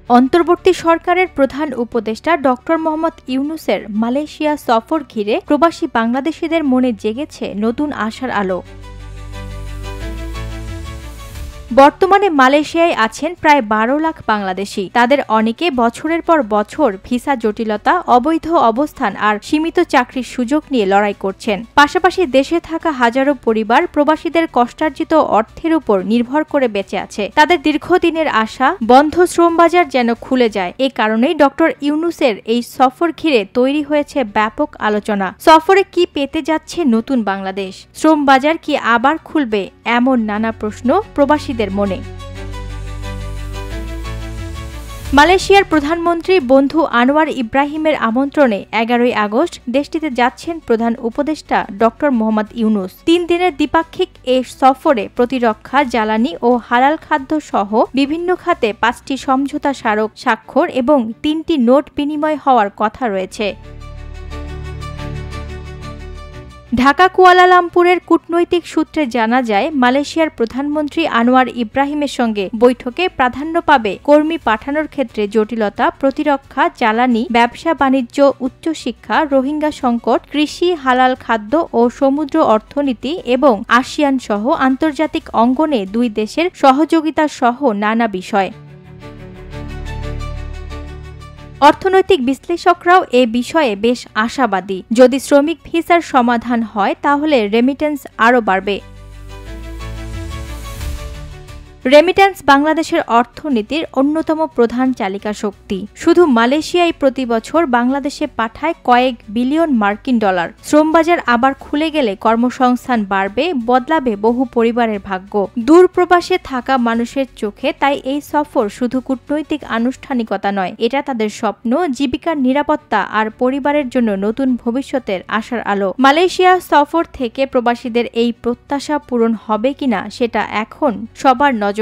অন্তর্বর্তী সরকারের প্রধান উপদেষ্টা ডক্টর মোহাম্মদ ইউনূসের মালয়েশিয়া সফর ঘিরে প্রবাসী বাংলাদেশিদের মনে জেগেছে নতুন আশার আলো। বর্তমানে মালয়েশিয়ায় আছেন প্রায় ১২ লাখ বাংলাদেশি। তাদের অনেকে বছরের পর বছর ভিসা জটিলতা, অবৈধ অবস্থান আর সীমিত চাকরির সুযোগ নিয়ে লড়াই করছেন। পাশাপাশি দেশে থাকা হাজারো পরিবার প্রবাসীদের কষ্টার্জিত অর্থের উপর নির্ভর করে বেঁচে আছে। তাদের দীর্ঘদিনের আশা বন্ধ শ্রমবাজার যেন খুলে যায়। এ কারণেই ডক্টর ইউনূসের এই সফর ঘিরে তৈরি হয়েছে ব্যাপক আলোচনা। সফরে কি পেতে যাচ্ছে নতুন বাংলাদেশ? শ্রমবাজার কি আবার খুলবে? এমন নানা প্রশ্ন প্রবাসীদের মনে। মালয়েশিয়ার প্রধানমন্ত্রী বন্ধু আনোয়ার ইব্রাহিমের আমন্ত্রণে ১১ই আগস্ট দেশটিতে যাচ্ছেন প্রধান উপদেষ্টা ডক্টর মোহাম্মদ ইউনূস। ৩ দিনের দ্বিপাক্ষিক এ সফরে প্রতিরক্ষা, জ্বালানি ও হালাল খাদ্য সহ বিভিন্ন খাতে ৫টি সমঝোতা স্মারক স্বাক্ষর এবং ৩টি নোট বিনিময় হওয়ার কথা রয়েছে। ঢাকা কুয়ালালামপুরের কূটনৈতিক সূত্রে জানা যায়, মালয়েশিয়ার প্রধানমন্ত্রী আনোয়ার ইব্রাহিমের সঙ্গে বৈঠকে প্রাধান্য পাবে কর্মী পাঠানোর ক্ষেত্রে জটিলতা, প্রতিরক্ষা, জ্বালানি, ব্যবসা-বাণিজ্য, উচ্চশিক্ষা, রোহিঙ্গা সংকট, কৃষি, হালাল খাদ্য ও সমুদ্র অর্থনীতি এবং আসিয়ান সহ আন্তর্জাতিক অঙ্গনে দুই দেশের সহযোগিতা সহ নানা বিষয়। অর্থনৈতিক বিশ্লেষকরাও এ বিষয়ে বেশ আশাবাদী। যদি শ্রমিক ভিসার সমাধান হয় তাহলে রেমিটেন্স আরও বাড়বে। রেমিটেন্স বাংলাদেশের অর্থনীতির অন্যতম প্রধান চালিকা শক্তি। শুধু মালয়েশিয়ায় প্রতি বছর বাংলাদেশে পাঠায় কয়েক বিলিয়ন মার্কিন ডলার। শ্রমবাজার আবার খুলে গেলে কর্মসংস্থান বাড়বে, বদলাবে বহু পরিবারের ভাগ্য। দূর প্রবাসে থাকা মানুষের চোখে তাই এই সফর শুধু কূটনৈতিক আনুষ্ঠানিকতা নয়, এটা তাদের স্বপ্ন, জীবিকার নিরাপত্তা আর পরিবারের জন্য নতুন ভবিষ্যতের আশার আলো। মালয়েশিয়া সফর থেকে প্রবাসীদের এই প্রত্যাশা পূরণ হবে কিনা সেটা এখন সবার নজরে।